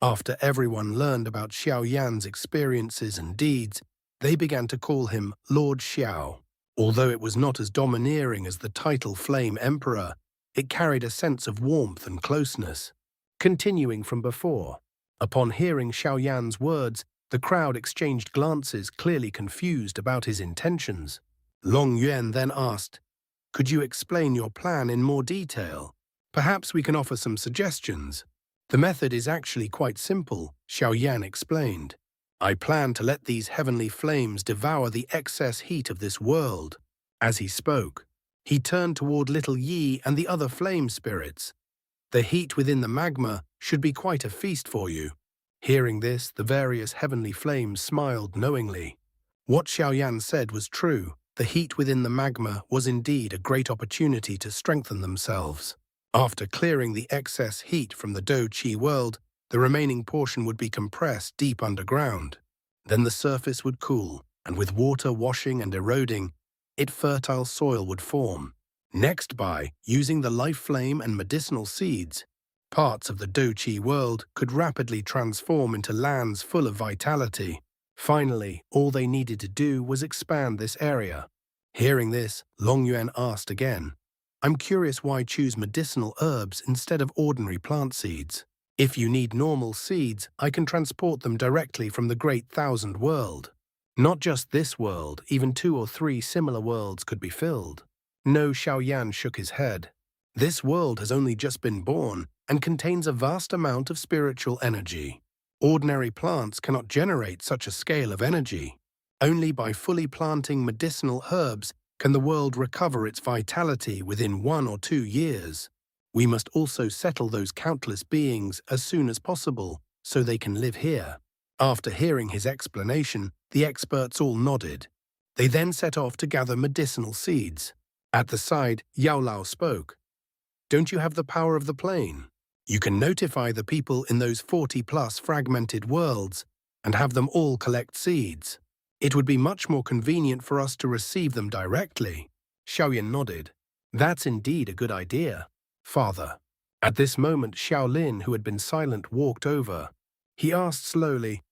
After everyone learned about Xiao Yan's experiences and deeds, they began to call him Lord Xiao. Although it was not as domineering as the title Flame Emperor, it carried a sense of warmth and closeness. Continuing from before, upon hearing Xiao Yan's words, the crowd exchanged glances, clearly confused about his intentions. Long Yuan then asked, "Could you explain your plan in more detail? Perhaps we can offer some suggestions." "The method is actually quite simple," Xiao Yan explained. "I plan to let these heavenly flames devour the excess heat of this world." As he spoke, he turned toward little Yi and the other flame spirits. "The heat within the magma should be quite a feast for you." Hearing this, the various heavenly flames smiled knowingly. What Xiao Yan said was true. The heat within the magma was indeed a great opportunity to strengthen themselves. After clearing the excess heat from the Dou Qi world, the remaining portion would be compressed deep underground. Then the surface would cool, and with water washing and eroding, fertile soil would form. Next, by using the life flame and medicinal seeds, parts of the Dou Qi world could rapidly transform into lands full of vitality. Finally, all they needed to do was expand this area. Hearing this, Long Yuan asked again, "I'm curious why choose medicinal herbs instead of ordinary plant seeds? If you need normal seeds, I can transport them directly from the Great Thousand World." Not just this world, even 2 or 3 similar worlds could be filled. No, Xiao Yan shook his head. This world has only just been born and contains a vast amount of spiritual energy. Ordinary plants cannot generate such a scale of energy. Only by fully planting medicinal herbs can the world recover its vitality within 1 or 2 years. We must also settle those countless beings as soon as possible so they can live here. After hearing his explanation, the experts all nodded. They then set off to gather medicinal seeds. At the side, Yao Lao spoke. "Don't you have the power of the plane? You can notify the people in those 40-plus fragmented worlds and have them all collect seeds. It would be much more convenient for us to receive them directly." Xiaoyan nodded. "That's indeed a good idea, Father." At this moment, Xiaolin, who had been silent, walked over. He asked slowly,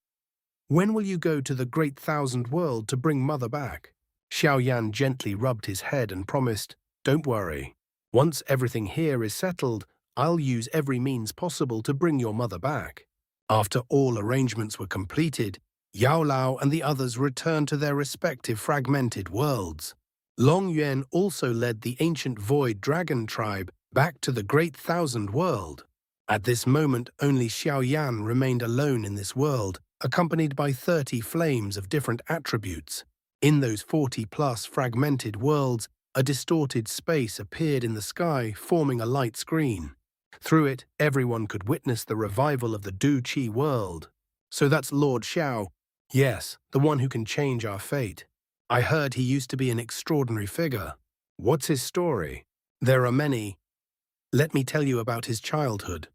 "When will you go to the Great Thousand World to bring Mother back?" Xiaoyan gently rubbed his head and promised, "Don't worry. Once everything here is settled, I'll use every means possible to bring your mother back." After all arrangements were completed, Yao Lao and the others returned to their respective fragmented worlds. Long Yuan also led the ancient Void Dragon tribe back to the Great Thousand World. At this moment, only Xiao Yan remained alone in this world, accompanied by 30 flames of different attributes. In those 40-plus fragmented worlds, a distorted space appeared in the sky, forming a light screen. Through it, everyone could witness the revival of the Dou Qi world. "So that's Lord Xiao." "Yes, the one who can change our fate. I heard he used to be an extraordinary figure." "What's his story?" "There are many. Let me tell you about his childhood.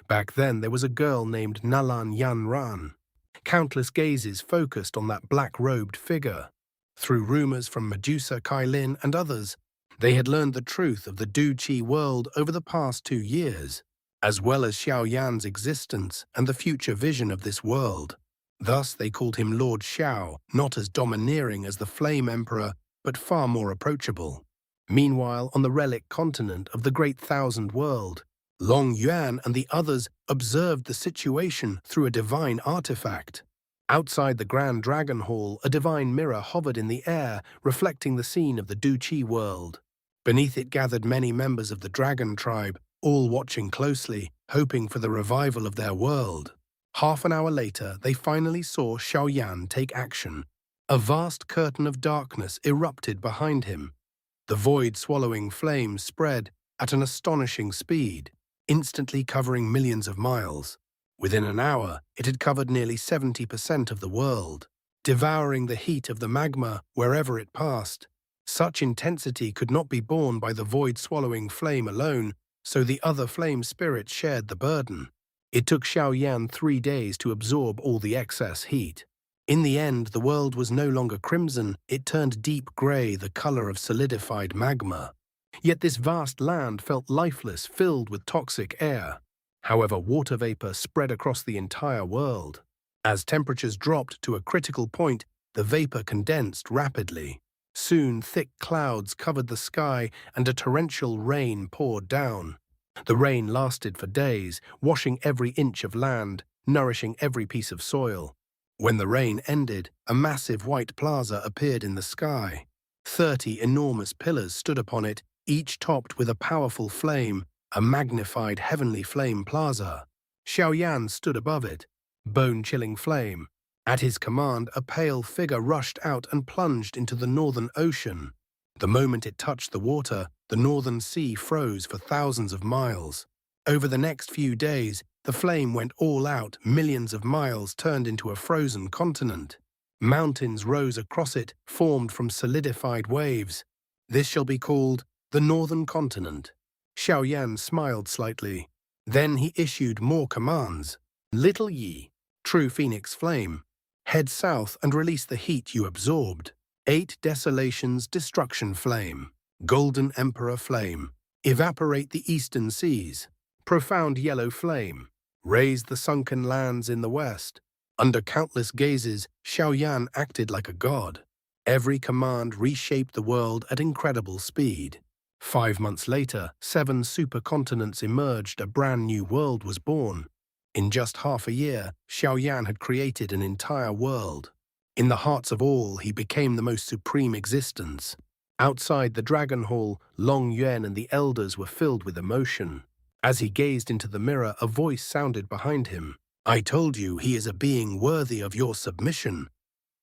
Back then there was a girl named Nalan Yanran. Countless gazes focused on that black-robed figure. Through rumors from Medusa, Kailin, and others, they had learned the truth of the Dou Qi world over the past 2 years, as well as Xiao Yan's existence and the future vision of this world. Thus they called him Lord Xiao, not as domineering as the Flame Emperor, but far more approachable. Meanwhile, on the relic continent of the Great Thousand World, Long Yuan and the others observed the situation through a divine artifact. Outside the Grand Dragon Hall, a divine mirror hovered in the air, reflecting the scene of the Dou Qi world. Beneath it gathered many members of the Dragon tribe, all watching closely, hoping for the revival of their world. Half an hour later, they finally saw Xiao Yan take action. A vast curtain of darkness erupted behind him. The void-swallowing flames spread at an astonishing speed, instantly covering millions of miles. Within an hour, it had covered nearly 70% of the world, devouring the heat of the magma wherever it passed. Such intensity could not be borne by the void-swallowing flame alone, so the other flame spirits shared the burden. It took Xiao Yan 3 days to absorb all the excess heat. In the end, the world was no longer crimson, it turned deep grey, the colour of solidified magma. Yet this vast land felt lifeless, filled with toxic air. However, water vapor spread across the entire world. As temperatures dropped to a critical point, the vapor condensed rapidly. Soon, thick clouds covered the sky and a torrential rain poured down. The rain lasted for days, washing every inch of land, nourishing every piece of soil. When the rain ended, a massive white plaza appeared in the sky. 30 enormous pillars stood upon it, each topped with a powerful flame, a magnified heavenly flame plaza. Xiaoyan stood above it, bone-chilling flame. At his command, a pale figure rushed out and plunged into the northern ocean. The moment it touched the water, the northern sea froze for thousands of miles. Over the next few days, the flame went all out, millions of miles turned into a frozen continent. Mountains rose across it, formed from solidified waves. This shall be called the Northern Continent. Xiaoyan smiled slightly. Then he issued more commands. Little Yi, true phoenix flame, head south and release the heat you absorbed. 8 desolations, destruction flame. Golden Emperor flame, evaporate the eastern seas. Profound yellow flame, raise the sunken lands in the west. Under countless gazes, Xiaoyan acted like a god. Every command reshaped the world at incredible speed. 5 months later, 7 supercontinents emerged, a brand new world was born. In just half a year, Xiaoyan had created an entire world. In the hearts of all, he became the most supreme existence. Outside the Dragon Hall, Long Yuan and the elders were filled with emotion. As he gazed into the mirror, a voice sounded behind him. I told you he is a being worthy of your submission.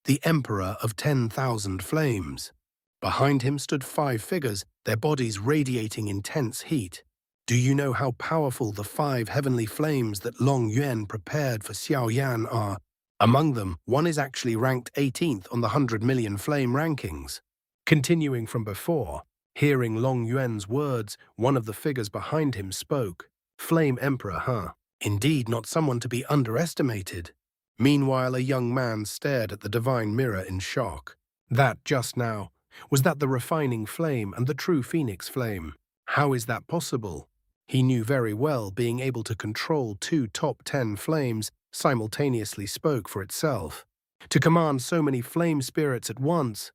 The Emperor of 10,000 Flames. Behind him stood 5 figures, their bodies radiating intense heat. Do you know how powerful the 5 heavenly flames that Long Yuan prepared for Xiaoyan are? Among them, one is actually ranked 18th on the 100 million flame rankings. Continuing from before, hearing Long Yuan's words, one of the figures behind him spoke. Flame Emperor, huh? Indeed not someone to be underestimated. Meanwhile, a young man stared at the divine mirror in shock. That just now, was that the refining flame and the true phoenix flame? How is that possible? He knew very well being able to control 2 top 10 flames simultaneously spoke for itself. To command so many flame spirits at once,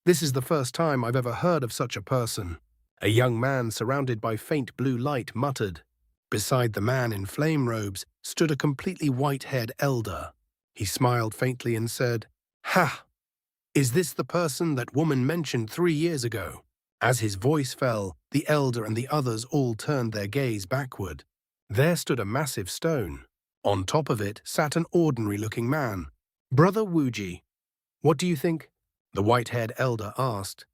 this is the first time I've ever heard of such a person. A young man surrounded by faint blue light muttered. Beside the man in flame robes stood a completely white-haired elder. He smiled faintly and said, "Ha! Is this the person that woman mentioned 3 years ago?" As his voice fell, the elder and the others all turned their gaze backward. There stood a massive stone. On top of it sat an ordinary-looking man. "Brother Wuji, what do you think?" the white-haired elder asked.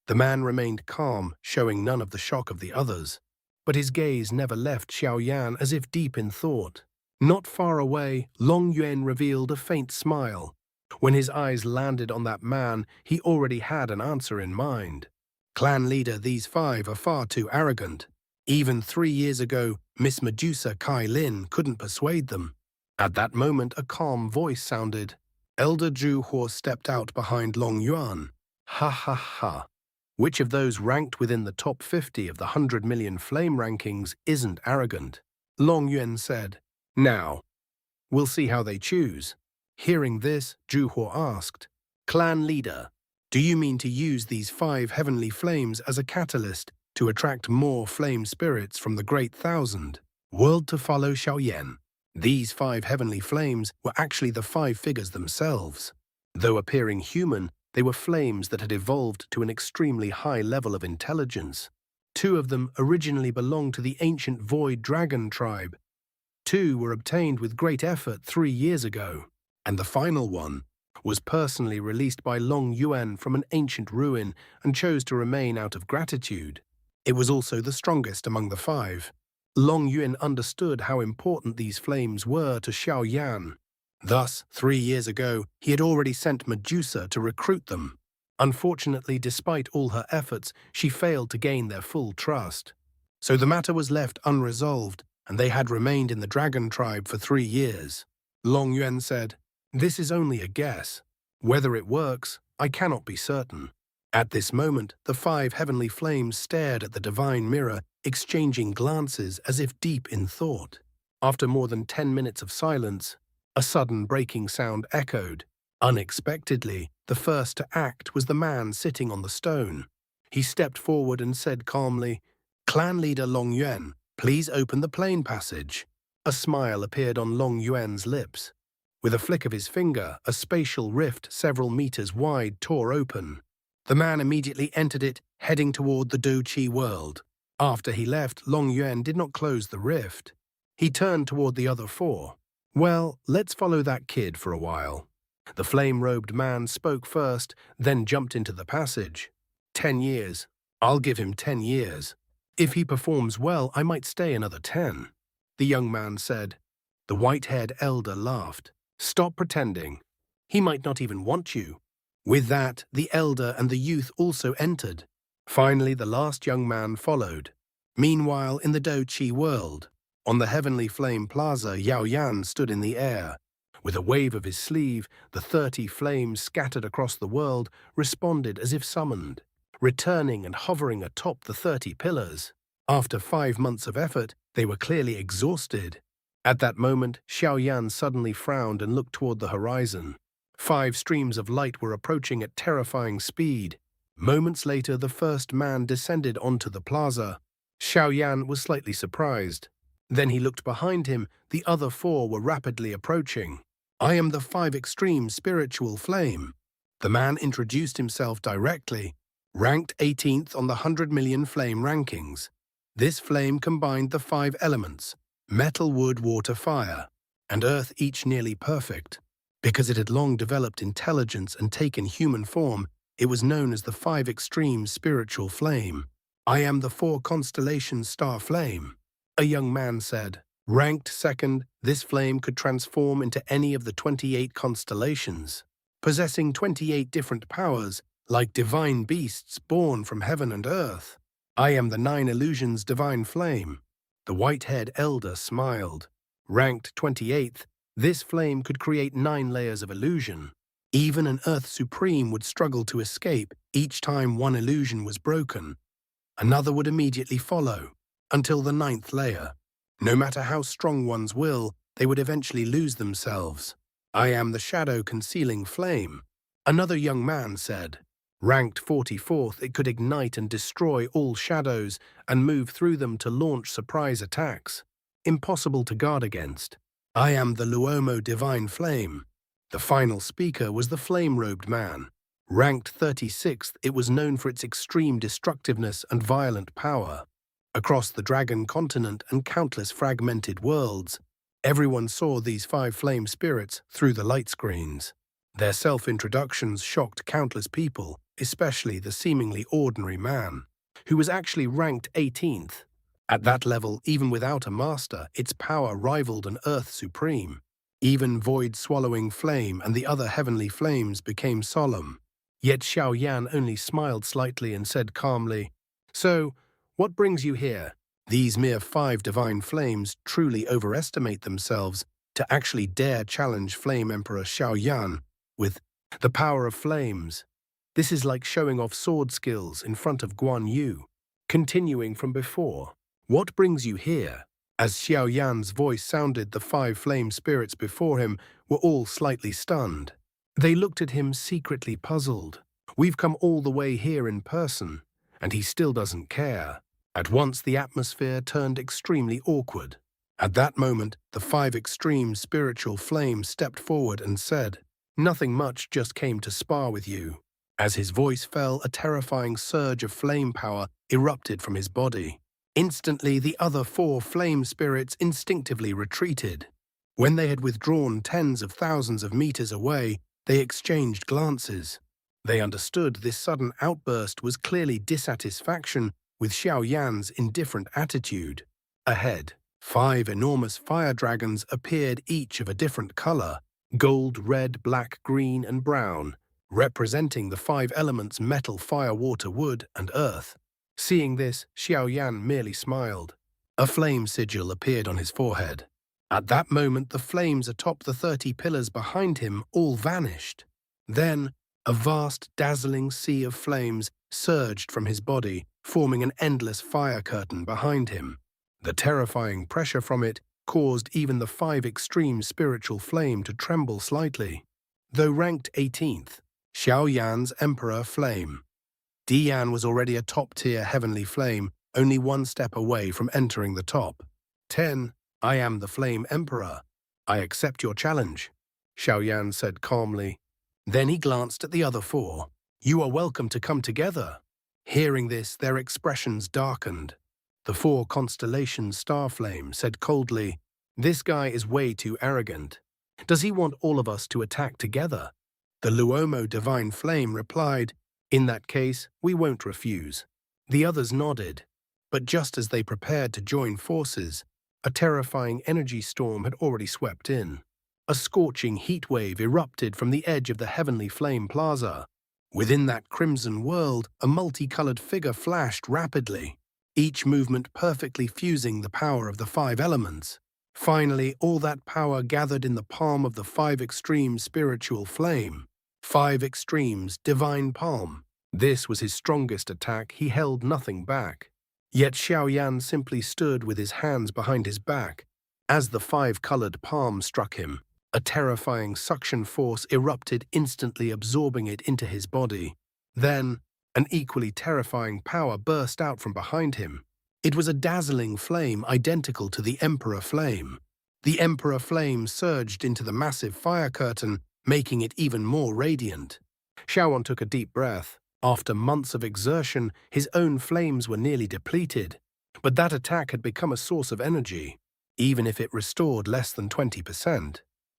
The man remained calm, showing none of the shock of the others. But his gaze never left Xiaoyan, as if deep in thought. Not far away, Long Yuan revealed a faint smile. When his eyes landed on that man, he already had an answer in mind. Clan leader, these 5 are far too arrogant. Even 3 years ago, Miss Medusa Kai Lin couldn't persuade them. At that moment, a calm voice sounded. Elder Zhu Huo stepped out behind Long Yuan. Ha ha ha. Which of those ranked within the top 50 of the 100 million flame rankings isn't arrogant? Long Yuan said. Now, we'll see how they choose. Hearing this, Zhu Huo asked, Clan leader, do you mean to use these 5 heavenly flames as a catalyst to attract more flame spirits from the Great Thousand? World to follow Xiaoyan. These 5 heavenly flames were actually the 5 figures themselves. Though appearing human, they were flames that had evolved to an extremely high level of intelligence. 2 of them originally belonged to the ancient Void Dragon tribe. 2 were obtained with great effort 3 years ago. And the final one was personally released by Long Yuan from an ancient ruin and chose to remain out of gratitude. It was also the strongest among the 5. Long Yuan understood how important these flames were to Xiaoyan. Thus, 3 years ago, he had already sent Medusa to recruit them. Unfortunately, despite all her efforts, she failed to gain their full trust. So the matter was left unresolved, and they had remained in the Dragon Tribe for 3 years. Long Yuan said, "This is only a guess. Whether it works, I cannot be certain." At this moment, the 5 heavenly flames stared at the divine mirror, exchanging glances as if deep in thought. After more than 10 minutes of silence, a sudden breaking sound echoed. Unexpectedly, the first to act was the man sitting on the stone. He stepped forward and said calmly, "Clan leader Long Yuan, please open the plane passage." A smile appeared on Long Yuan's lips. With a flick of his finger, a spatial rift several meters wide tore open. The man immediately entered it, heading toward the Dou Qi world. After he left, Long Yuan did not close the rift. He turned toward the other four. "Well, let's follow that kid for a while." The flame-robed man spoke first, then jumped into the passage. 10 years. I'll give him 10 years. If he performs well, I might stay another 10. The young man said. The white-haired elder laughed. "Stop pretending. He might not even want you." With that, the elder and the youth also entered. Finally, the last young man followed. Meanwhile, in the Dou Qi world, on the Heavenly Flame Plaza, Yao Yan stood in the air. With a wave of his sleeve, the 30 flames scattered across the world responded as if summoned, returning and hovering atop the 30 pillars. After 5 months of effort, they were clearly exhausted. At that moment, Xiao suddenly frowned and looked toward the horizon. 5 streams of light were approaching at terrifying speed. Moments later, the first man descended onto the plaza. Xiao was slightly surprised. Then he looked behind him. The other 4 were rapidly approaching. "I am the 5 extreme spiritual flame." The man introduced himself directly, ranked 18th on the 100 million flame rankings. This flame combined the 5 elements, metal, wood, water, fire, and earth, each nearly perfect. Because it had long developed intelligence and taken human form, it was known as the 5 extreme spiritual flame. "I am the 4 constellation star flame," a young man said. Ranked 2nd, this flame could transform into any of the 28 constellations, possessing 28 different powers, like divine beasts born from heaven and earth. "I am the 9 illusions divine flame." The white-haired elder smiled. Ranked 28th, this flame could create 9 layers of illusion. Even an Earth Supreme would struggle to escape each time one illusion was broken. Another would immediately follow, until the 9th layer. No matter how strong one's will, they would eventually lose themselves. "I am the shadow concealing flame," another young man said. Ranked 44th, it could ignite and destroy all shadows and move through them to launch surprise attacks, impossible to guard against. "I am the Luomo divine flame." The final speaker was the flame-robed man. Ranked 36th, it was known for its extreme destructiveness and violent power. Across the Dragon continent and countless fragmented worlds, everyone saw these 5 flame spirits through the light screens. Their self-introductions shocked countless people, especially the seemingly ordinary man, who was actually ranked 18th. At that level, even without a master, its power rivaled an Earth Supreme. Even Void-swallowing Flame and the other heavenly flames became solemn. Yet Xiao only smiled slightly and said calmly, "So, what brings you here?" These mere 5 divine flames truly overestimate themselves to actually dare challenge Flame Emperor Xiao with the power of flames. This is like showing off sword skills in front of Guan Yu. Continuing from before, "What brings you here?" As Xiao voice sounded, the 5 flame spirits before him were all slightly stunned. They looked at him secretly puzzled. "We've come all the way here in person, and he still doesn't care." At once the atmosphere turned extremely awkward. At that moment, the 5 extreme spiritual flames stepped forward and said, "Nothing much, just came to spar with you." As his voice fell, a terrifying surge of flame power erupted from his body. Instantly, the other 4 flame spirits instinctively retreated. When they had withdrawn tens of thousands of meters away, they exchanged glances. They understood this sudden outburst was clearly dissatisfaction with Xiao indifferent attitude. Ahead, 5 enormous fire dragons appeared, each of a different color: gold, red, black, green, and brown, representing the 5 elements metal, fire, water, wood, and earth. Seeing this, Xiao merely smiled. A flame sigil appeared on his forehead. At that moment, the flames atop the 30 pillars behind him all vanished. Then, a vast, dazzling sea of flames surged from his body, forming an endless fire curtain behind him. The terrifying pressure from it caused even the 5 extreme spiritual flame to tremble slightly. Though ranked 18th, Xiaoyan's Emperor Flame. Dian was already a top-tier heavenly flame, only one step away from entering the top. 10. I am the Flame Emperor. I accept your challenge, Xiaoyan said calmly. Then he glanced at the other 4. You are welcome to come together. Hearing this, their expressions darkened. The 4 constellation Starflame said coldly, This guy is way too arrogant. Does he want all of us to attack together? The Luomo Divine Flame replied, In that case, we won't refuse. The others nodded, but just as they prepared to join forces, a terrifying energy storm had already swept in. A scorching heat wave erupted from the edge of the Heavenly Flame Plaza. Within that crimson world, a multicolored figure flashed rapidly, each movement perfectly fusing the power of the 5 elements. Finally, all that power gathered in the palm of the 5 extreme spiritual flame. 5 extremes, divine palm. This was his strongest attack. He held nothing back. Yet Xiaoyan simply stood with his hands behind his back. As the 5-colored palm struck him, a terrifying suction force erupted, instantly absorbing it into his body. Then, an equally terrifying power burst out from behind him. It was a dazzling flame identical to the Emperor Flame. The Emperor Flame surged into the massive fire curtain, making it even more radiant. Xiaoyan took a deep breath. After months of exertion, his own flames were nearly depleted. But that attack had become a source of energy, even if it restored less than 20%.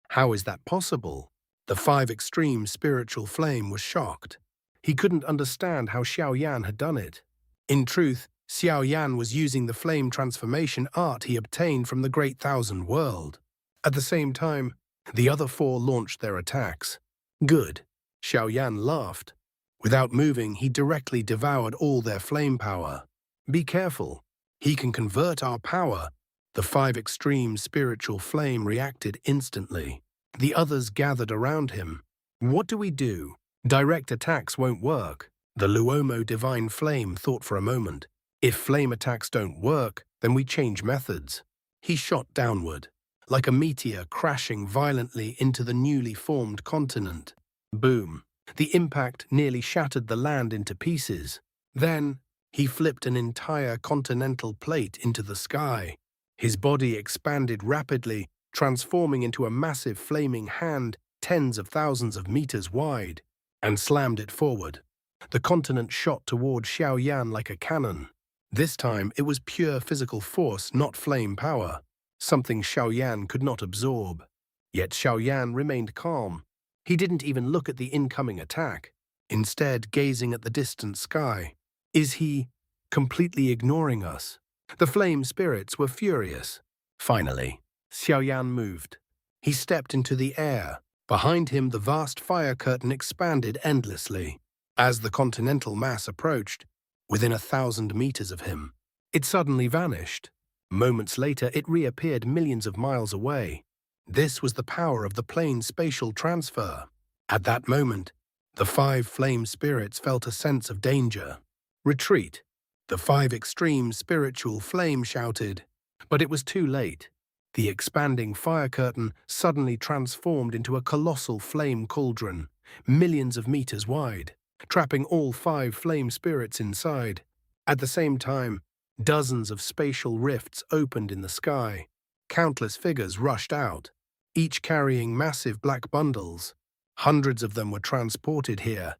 How is that possible? The 5 extreme spiritual flame was shocked. He couldn't understand how Xiaoyan had done it. In truth, Xiaoyan was using the flame transformation art he obtained from the Great Thousand World. At the same time, the other 4 launched their attacks. Good. Xiaoyan laughed. Without moving, he directly devoured all their flame power. Be careful. He can convert our power. The 5 extreme spiritual flame reacted instantly. The others gathered around him. What do we do? Direct attacks won't work. The Luomo Divine Flame thought for a moment. If flame attacks don't work, then we change methods. He shot downward, like a meteor crashing violently into the newly formed continent. Boom. The impact nearly shattered the land into pieces. Then, he flipped an entire continental plate into the sky. His body expanded rapidly, transforming into a massive flaming hand tens of thousands of meters wide, and slammed it forward. The continent shot toward Xiaoyan like a cannon. This time, it was pure physical force, not flame power, something Xiaoyan could not absorb. Yet Xiaoyan remained calm. He didn't even look at the incoming attack, instead gazing at the distant sky. Is he completely ignoring us? The flame spirits were furious. Finally, Xiaoyan moved. He stepped into the air. Behind him, the vast fire curtain expanded endlessly. As the continental mass approached, within 1,000 meters of him, it suddenly vanished. Moments later, it reappeared millions of miles away. This was the power of the plane's spatial transfer. At that moment, the 5 flame spirits felt a sense of danger. Retreat. The 5 extreme spiritual flame shouted, but it was too late. The expanding fire curtain suddenly transformed into a colossal flame cauldron, millions of meters wide, trapping all 5 flame spirits inside. At the same time, dozens of spatial rifts opened in the sky. Countless figures rushed out, each carrying massive black bundles. Hundreds of them were transported here,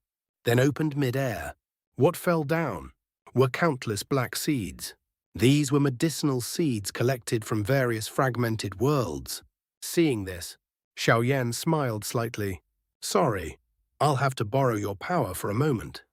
then opened mid-air. What fell down were countless black seeds. These were medicinal seeds collected from various fragmented worlds. Seeing this, Xiaoyan smiled slightly. Sorry, I'll have to borrow your power for a moment.